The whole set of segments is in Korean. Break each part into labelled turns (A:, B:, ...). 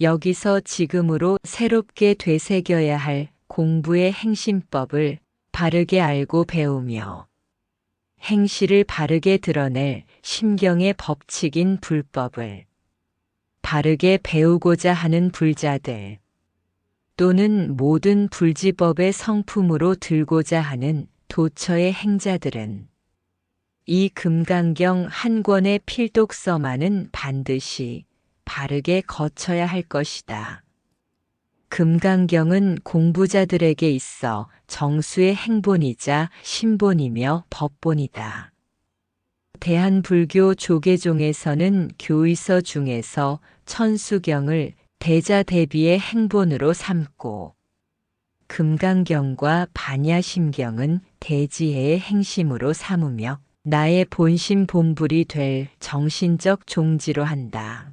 A: 여기서 지금으로 새롭게 되새겨야 할 공부의 행심법을 바르게 알고 배우며 행실을 바르게 드러낼 심경의 법칙인 불법을 바르게 배우고자 하는 불자들 또는 모든 불지법의 성품으로 들고자 하는 도처의 행자들은 이 금강경 한 권의 필독서만은 반드시 바르게 거쳐야 할 것이다. 금강경은 공부자들에게 있어 정수의 행본이자 신본이며 법본이다. 대한불교 조계종에서는 교의서 중에서 천수경을 대자대비의 행본으로 삼고 금강경과 반야심경은 대지혜의 행심으로 삼으며 나의 본심 본불이 될 정신적 종지로 한다.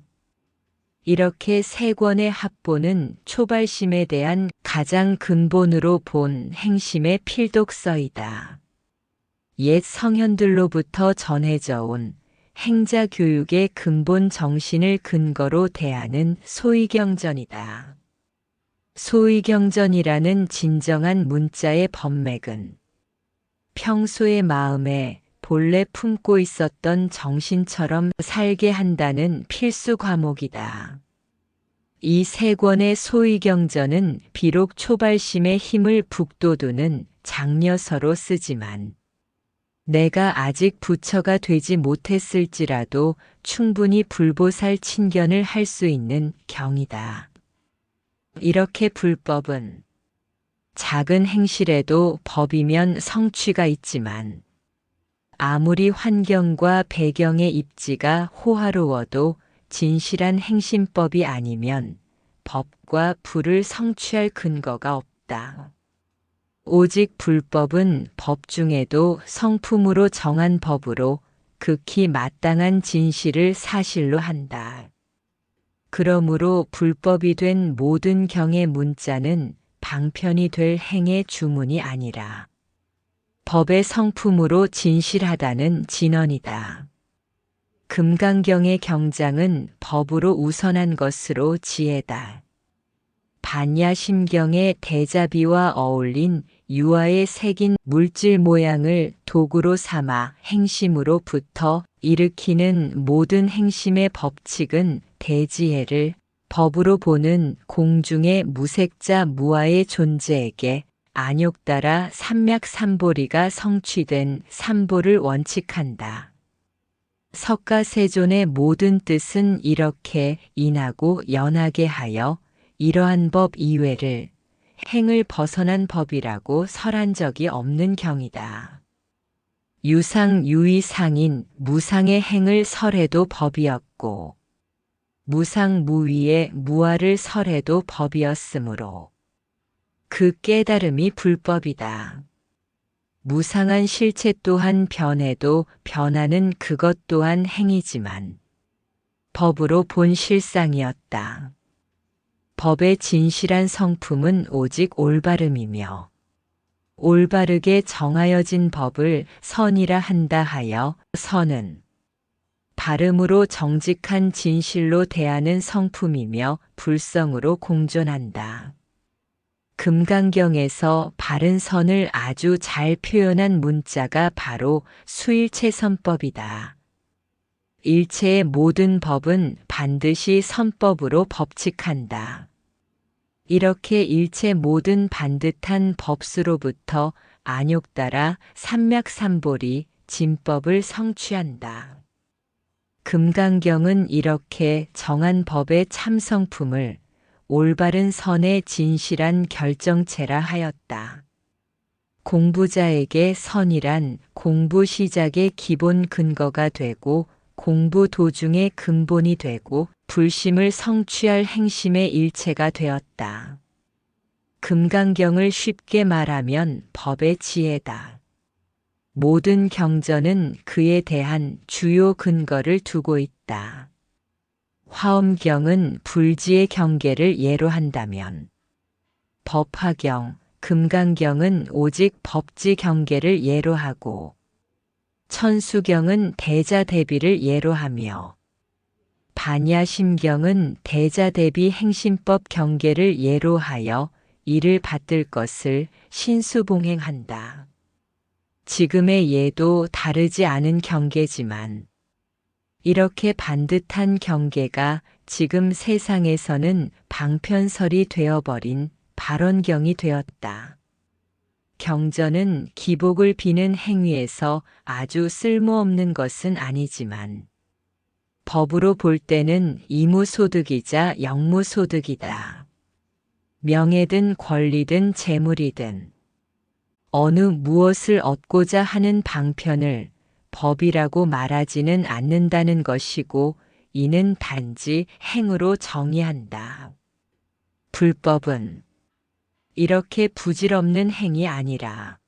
A: 이렇게 세 권의 합본은 초발심에 대한 가장 근본으로 본 행심의 필독서이다. 옛 성현들로부터 전해져 온 행자 교육의 근본 정신을 근거로 대하는 소위경전이다. 소위경전이라는 진정한 문자의 법맥은 평소의 마음에 본래 품고 있었던 정신처럼 살게 한다는 필수 과목이다. 이 세 권의 소위경전은 비록 초발심의 힘을 북돋우는 장려서로 쓰지만 내가 아직 부처가 되지 못했을지라도 충분히 불보살 친견을 할 수 있는 경이다. 이렇게 불법은 작은 행실에도 법이면 성취가 있지만 아무리 환경과 배경의 입지가 호화로워도 진실한 행심법이 아니면 법과 불을 성취할 근거가 없다. 오직 불법은 법 중에도 성품으로 정한 법으로 극히 마땅한 진실을 사실로 한다. 그러므로 불법이 된 모든 경의 문자는 방편이 될 행의 주문이 아니라 법의 성품으로 진실하다는 진언이다. 금강경의 경장은 법으로 우선한 것으로 지혜다. 반야심경의 대자비와 어울린 유화에 새긴 물질 모양을 도구로 삼아 행심으로부터 일으키는 모든 행심의 법칙은 대지혜를 법으로 보는 공중의 무색자 무아의 존재에게 안욕따라 삼맥삼보리가 성취된 삼보를 원칙한다. 석가세존의 모든 뜻은 이렇게 인하고 연하게 하여 이러한 법 이외를 행을 벗어난 법이라고 설한 적이 없는 경이다. 유상 유의상인 무상의 행을 설해도 법이었고 무상 무위의 무아를 설해도 법이었으므로 그 깨달음이 불법이다. 무상한 실체 또한 변해도 변하는 그것 또한 행이지만 법으로 본 실상이었다. 법의 진실한 성품은 오직 올바름이며 올바르게 정하여진 법을 선이라 한다 하여 선은 바름으로 정직한 진실로 대하는 성품이며 불성으로 공존한다. 금강경에서 바른 선을 아주 잘 표현한 문자가 바로 수일체선법이다. 일체의 모든 법은 반드시 선법으로 법칙한다. 이렇게 일체 모든 반듯한 법수로부터 안욕따라 삼맥삼보리 진법을 성취한다. 금강경은 이렇게 정한 법의 참성품을 올바른 선의 진실한 결정체라 하였다. 공부자에게 선이란 공부 시작의 기본 근거가 되고 공부 도중의 근본이 되고 불심을 성취할 행심의 일체가 되었다. 금강경을 쉽게 말하면 법의 지혜다. 모든 경전은 그에 대한 주요 근거를 두고 있다. 화엄경은 불지의 경계를 예로 한다면 법화경, 금강경은 오직 법지 경계를 예로 하고 천수경은 대자대비를 예로 하며 반야심경은 대자대비 행심법 경계를 예로 하여 이를 받들 것을 신수봉행한다. 지금의 예도 다르지 않은 경계지만 이렇게 반듯한 경계가 지금 세상에서는 방편설이 되어버린 발언경이 되었다. 경전은 기복을 비는 행위에서 아주 쓸모없는 것은 아니지만 법으로 볼 때는 이무소득이자 영무소득이다. 명예든 권리든 재물이든 어느 무엇을 얻고자 하는 방편을 법이라고 말하지는 않는다는 것이고 이는 단지 행으로 정의한다. 불법은 이렇게 부질없는 행이 아니라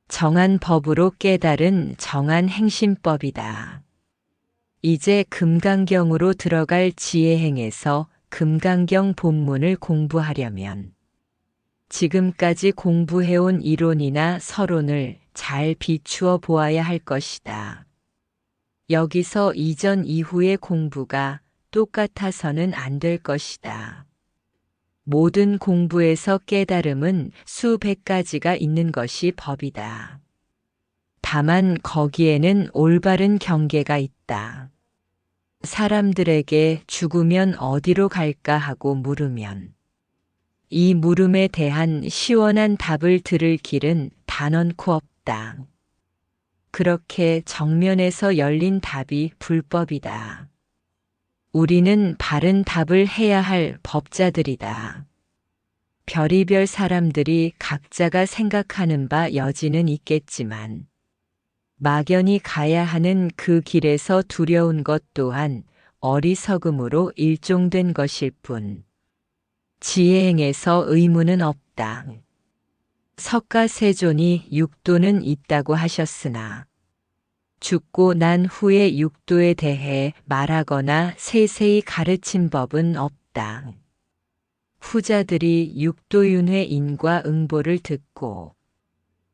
A: 정한 법으로 깨달은 정한 행심법이다. 이제 금강경으로 들어갈 지혜행에서 금강경 본문을 공부하려면 지금까지 공부해온 이론이나 서론을 잘 비추어 보아야 할 것이다. 여기서 이전 이후의 공부가 똑같아서는 안 될 것이다. 모든 공부에서 깨달음은 수백 가지가 있는 것이 법이다. 다만 거기에는 올바른 경계가 있다. 사람들에게 죽으면 어디로 갈까 하고 물으면 이 물음에 대한 시원한 답을 들을 길은 단언코 없다. 그렇게 정면에서 열린 답이 불법이다. 우리는 바른 답을 해야 할 법자들이다. 별의별 사람들이 각자가 생각하는 바 여지는 있겠지만 막연히 가야 하는 그 길에서 두려운 것 또한 어리석음으로 일종된 것일 뿐 지혜행에서 의무는 없다. 석가세존이 육도는 있다고 하셨으나 죽고 난 후의 육도에 대해 말하거나 세세히 가르친 법은 없다. 후자들이 육도윤회 인과 응보를 듣고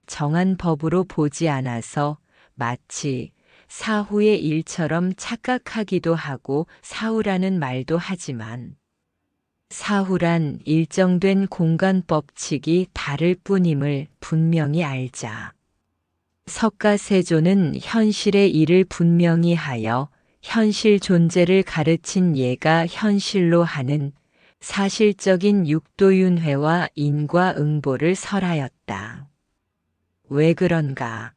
A: 정한 법으로 보지 않아서 마치 사후의 일처럼 착각하기도 하고 사후라는 말도 하지만 사후란 일정된 공간 법칙이 다를 뿐임을 분명히 알자. 석가세존은 현실의 일을 분명히 하여 현실 존재를 가르친 예가 현실로 하는 사실적인 육도윤회와 인과응보를 설하였다. 왜 그런가?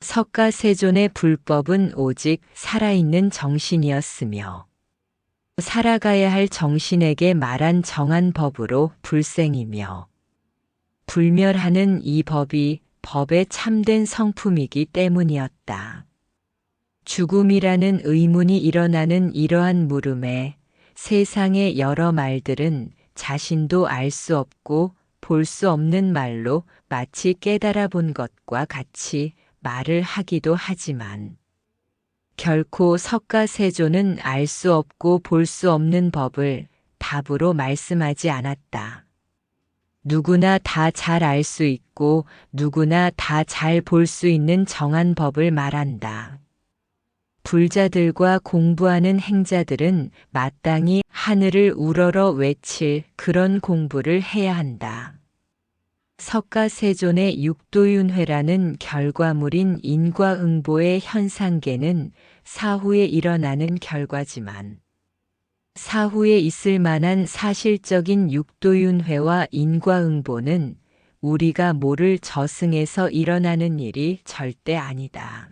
A: 석가세존의 불법은 오직 살아있는 정신이었으며 살아가야 할 정신에게 말한 정한 법으로 불생이며 불멸하는 이 법이 법의 참된 성품이기 때문이었다. 죽음이라는 의문이 일어나는 이러한 물음에 세상의 여러 말들은 자신도 알 수 없고 볼 수 없는 말로 마치 깨달아 본 것과 같이 말을 하기도 하지만 결코 석가세존은 알 수 없고 볼 수 없는 법을 답으로 말씀하지 않았다. 누구나 다 잘 알 수 있고 누구나 다 잘 볼 수 있는 정한 법을 말한다. 불자들과 공부하는 행자들은 마땅히 하늘을 우러러 외칠 그런 공부를 해야 한다. 석가세존의 육도윤회라는 결과물인 인과응보의 현상계는 사후에 일어나는 결과지만 사후에 있을 만한 사실적인 육도윤회와 인과응보는 우리가 모를 저승에서 일어나는 일이 절대 아니다.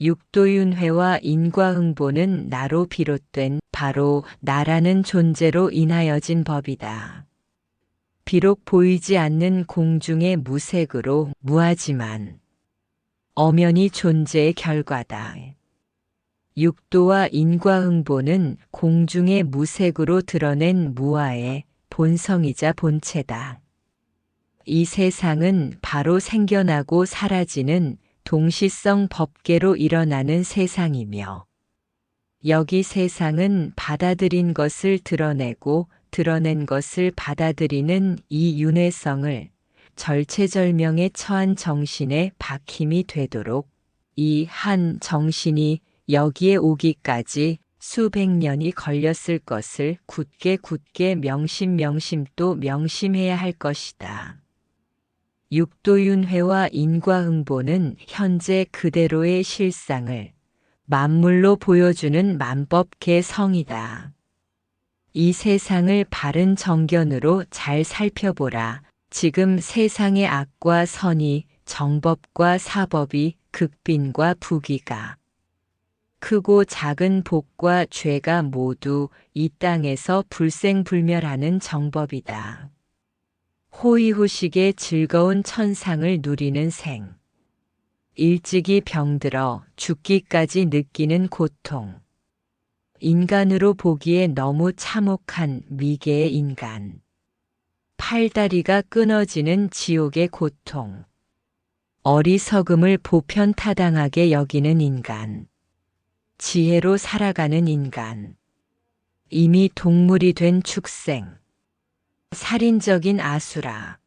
A: 육도윤회와 인과응보는 나로 비롯된 바로 나라는 존재로 인하여진 법이다. 비록 보이지 않는 공중의 무색으로 무하지만 엄연히 존재의 결과다. 육도와 인과응보는 공중의 무색으로 드러낸 무아의 본성이자 본체다. 이 세상은 바로 생겨나고 사라지는 동시성 법계로 일어나는 세상이며 여기 세상은 받아들인 것을 드러내고 드러낸 것을 받아들이는 이 윤회성을 절체절명에 처한 정신의 박힘이 되도록 이 한 정신이 여기에 오기까지 수백 년이 걸렸을 것을 굳게 명심 또 명심해야 할 것이다. 육도윤회와 인과응보는 현재 그대로의 실상을 만물로 보여주는 만법계성이다. 이 세상을 바른 정견으로 잘 살펴보라. 지금 세상의 악과 선이, 정법과 사법이, 극빈과 부귀가, 크고 작은 복과 죄가 모두 이 땅에서 불생불멸하는 정법이다. 호의호식의 즐거운 천상을 누리는 생, 일찍이 병들어 죽기까지 느끼는 고통, 인간으로 보기에 너무 참혹한 미개의 인간, 팔다리가 끊어지는 지옥의 고통, 어리석음을 보편타당하게 여기는 인간, 지혜로 살아가는 인간, 이미 동물이 된 축생, 살인적인 아수라,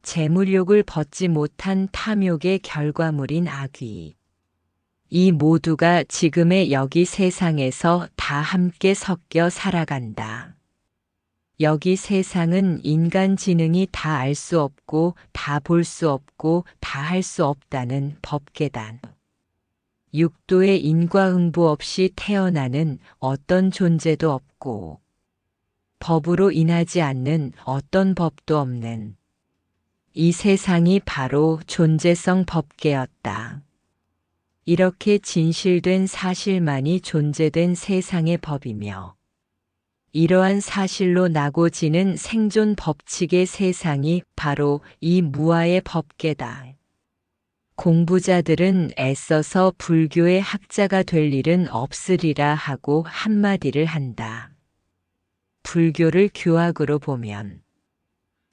A: 재물욕을 벗지 못한 탐욕의 결과물인 악귀. 이 모두가 지금의 여기 세상에서 다 함께 섞여 살아간다. 여기 세상은 인간 지능이 다 알 수 없고 다 볼 수 없고 다 할 수 없다는 법계단. 육도의 인과응보 없이 태어나는 어떤 존재도 없고 법으로 인하지 않는 어떤 법도 없는 이 세상이 바로 존재성 법계였다. 이렇게 진실된 사실만이 존재된 세상의 법이며 이러한 사실로 나고 지는 생존 법칙의 세상이 바로 이 무아의 법계다. 공부자들은 애써서 불교의 학자가 될 일은 없으리라 하고 한마디를 한다. 불교를 교학으로 보면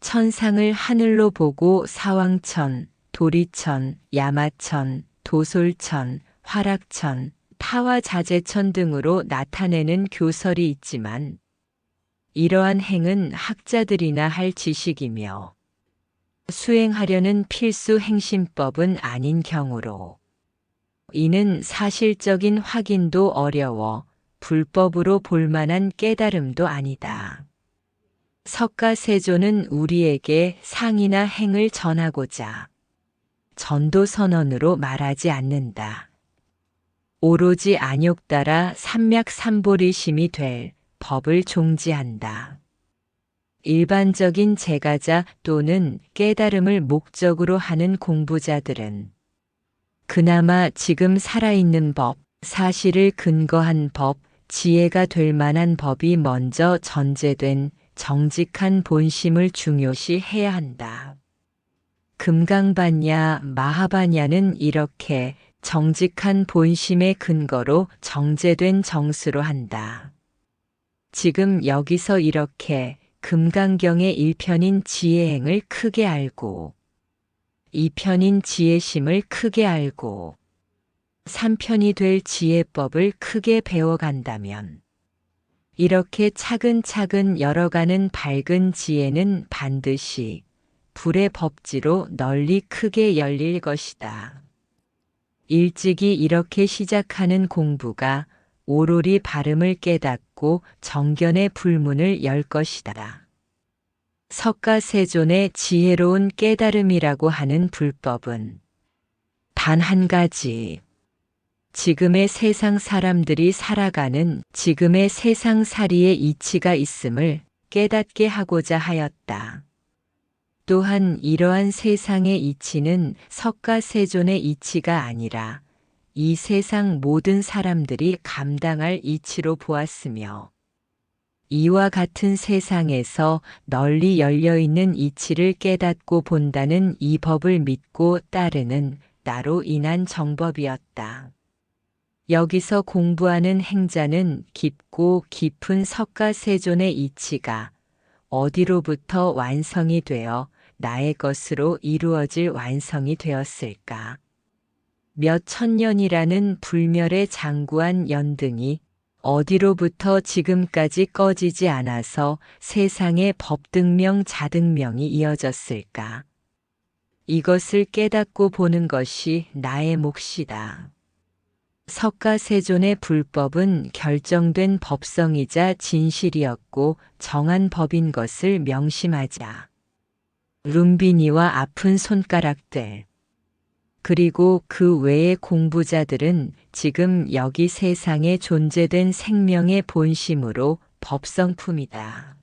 A: 천상을 하늘로 보고 사왕천, 도리천, 야마천, 도솔천, 화락천, 타화자재천 등으로 나타내는 교설이 있지만 이러한 행은 학자들이나 할 지식이며 수행하려는 필수 행심법은 아닌 경우로 이는 사실적인 확인도 어려워 불법으로 볼만한 깨달음도 아니다. 석가세조는 우리에게 상이나 행을 전하고자 전도선언으로 말하지 않는다. 오로지 안욕 따라 삼맥삼보리심이 될 법을 종지한다. 일반적인 제가자 또는 깨달음을 목적으로 하는 공부자들은 그나마 지금 살아있는 법, 사실을 근거한 법, 지혜가 될 만한 법이 먼저 전제된 정직한 본심을 중요시 해야 한다. 금강반야, 마하반야는 이렇게 정직한 본심의 근거로 정제된 정수로 한다. 지금 여기서 이렇게 금강경의 1편인 지혜행을 크게 알고 2편인 지혜심을 크게 알고 3편이 될 지혜법을 크게 배워간다면 이렇게 차근차근 열어가는 밝은 지혜는 반드시 불의 법지로 널리 크게 열릴 것이다. 일찍이 이렇게 시작하는 공부가 오로리 바름을 깨닫고 정견의 불문을 열 것이다. 석가세존의 지혜로운 깨달음이라고 하는 불법은 단 한 가지, 지금의 세상 사람들이 살아가는 지금의 세상살이의 이치가 있음을 깨닫게 하고자 하였다. 또한 이러한 세상의 이치는 석가세존의 이치가 아니라 이 세상 모든 사람들이 감당할 이치로 보았으며 이와 같은 세상에서 널리 열려있는 이치를 깨닫고 본다는 이 법을 믿고 따르는 나로 인한 정법이었다. 여기서 공부하는 행자는 깊고 깊은 석가세존의 이치가 어디로부터 완성이 되어 나의 것으로 이루어질 완성이 되었을까? 몇 천년이라는 불멸의 장구한 연등이 어디로부터 지금까지 꺼지지 않아서 세상의 법등명 자등명이 이어졌을까? 이것을 깨닫고 보는 것이 나의 몫이다. 석가세존의 불법은 결정된 법성이자 진실이었고 정한 법인 것을 명심하자. 룸비니와 아픈 손가락들. 그리고 그 외의 공부자들은 지금 여기 세상에 존재된 생명의 본심으로 법성품이다.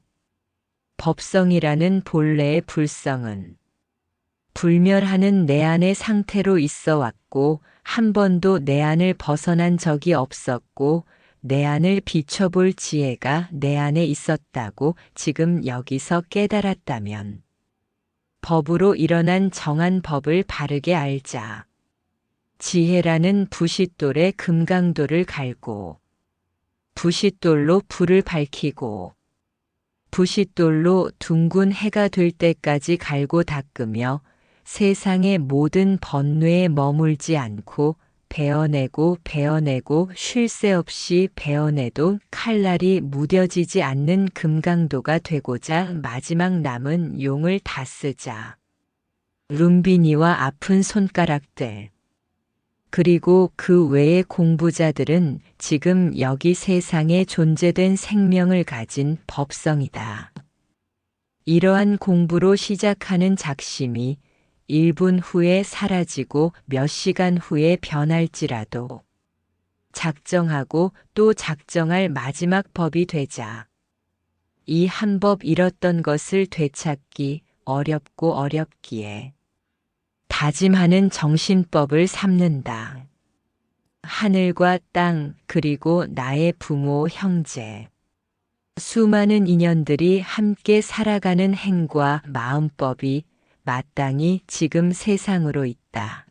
A: 법성이라는 본래의 불성은 불멸하는 내 안의 상태로 있어 왔고 한 번도 내 안을 벗어난 적이 없었고 내 안을 비춰볼 지혜가 내 안에 있었다고 지금 여기서 깨달았다면 법으로 일어난 정한 법을 바르게 알자. 지혜라는 부싯돌에 금강돌을 갈고 부싯돌로 불을 밝히고 부싯돌로 둥근 해가 될 때까지 갈고 닦으며 세상의 모든 번뇌에 머물지 않고 베어내고 쉴 새 없이 베어내도 칼날이 무뎌지지 않는 금강도가 되고자 마지막 남은 용을 다 쓰자. 룸비니와 아픈 손가락들. 그리고 그 외의 공부자들은 지금 여기 세상에 존재된 생명을 가진 법성이다. 이러한 공부로 시작하는 작심이 1분 후에 사라지고 몇 시간 후에 변할지라도 작정하고 또 작정할 마지막 법이 되자. 이 한 법 잃었던 것을 되찾기 어렵고 어렵기에 다짐하는 정신법을 삼는다. 하늘과 땅 그리고 나의 부모 형제. 수많은 인연들이 함께 살아가는 행과 마음법이 마땅히 지금 세상으로 있다.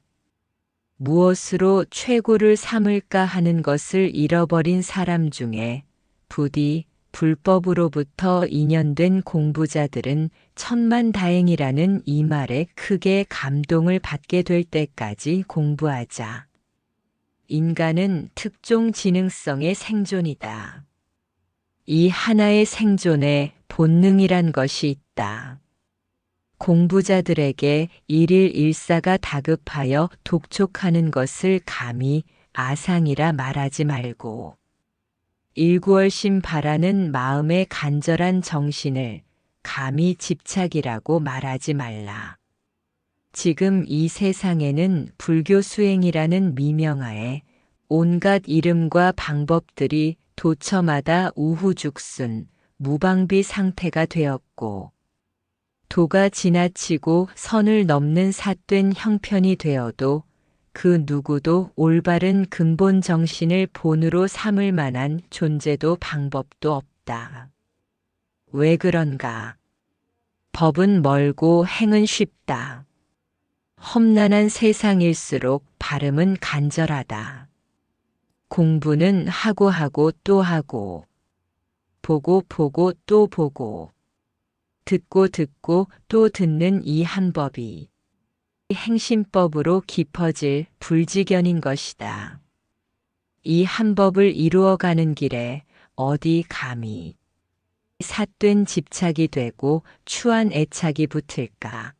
A: 무엇으로 최고를 삼을까 하는 것을 잃어버린 사람 중에 부디 불법으로부터 인연된 공부자들은 천만다행이라는 이 말에 크게 감동을 받게 될 때까지 공부하자. 인간은 특종 지능성의 생존이다. 이 하나의 생존에 본능이란 것이 있다. 공부자들에게 일일 일사가 다급하여 독촉하는 것을 감히 아상이라 말하지 말고 일구월심 바라는 마음의 간절한 정신을 감히 집착이라고 말하지 말라. 지금 이 세상에는 불교 수행이라는 미명하에 온갖 이름과 방법들이 도처마다 우후죽순, 무방비 상태가 되었고 도가 지나치고 선을 넘는 삿된 형편이 되어도 그 누구도 올바른 근본 정신을 본으로 삼을 만한 존재도 방법도 없다. 왜 그런가? 법은 멀고 행은 쉽다. 험난한 세상일수록 발음은 간절하다. 공부는 하고 또 하고, 보고 또 보고, 듣고 또 듣는 이 한 법이 행심법으로 깊어질 불지견인 것이다. 이 한 법을 이루어가는 길에 어디 감히 삿된 집착이 되고 추한 애착이 붙을까?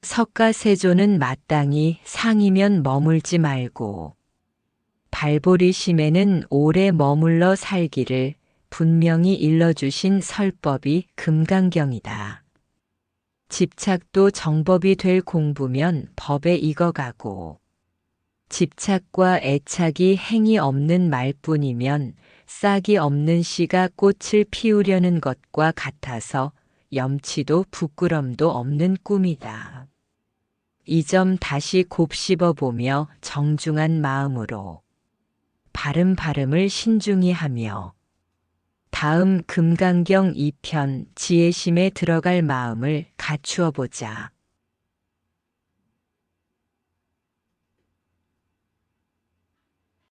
A: 석가세존은 마땅히 상이면 머물지 말고 발보리심에는 오래 머물러 살기를 분명히 일러주신 설법이 금강경이다. 집착도 정법이 될 공부면 법에 익어가고 집착과 애착이 행이 없는 말뿐이면 싹이 없는 씨가 꽃을 피우려는 것과 같아서 염치도 부끄럼도 없는 꿈이다. 이 점 다시 곱씹어 보며 정중한 마음으로 발음을 신중히 하며 다음 금강경 2편 지혜심에 들어갈 마음을 갖추어 보자.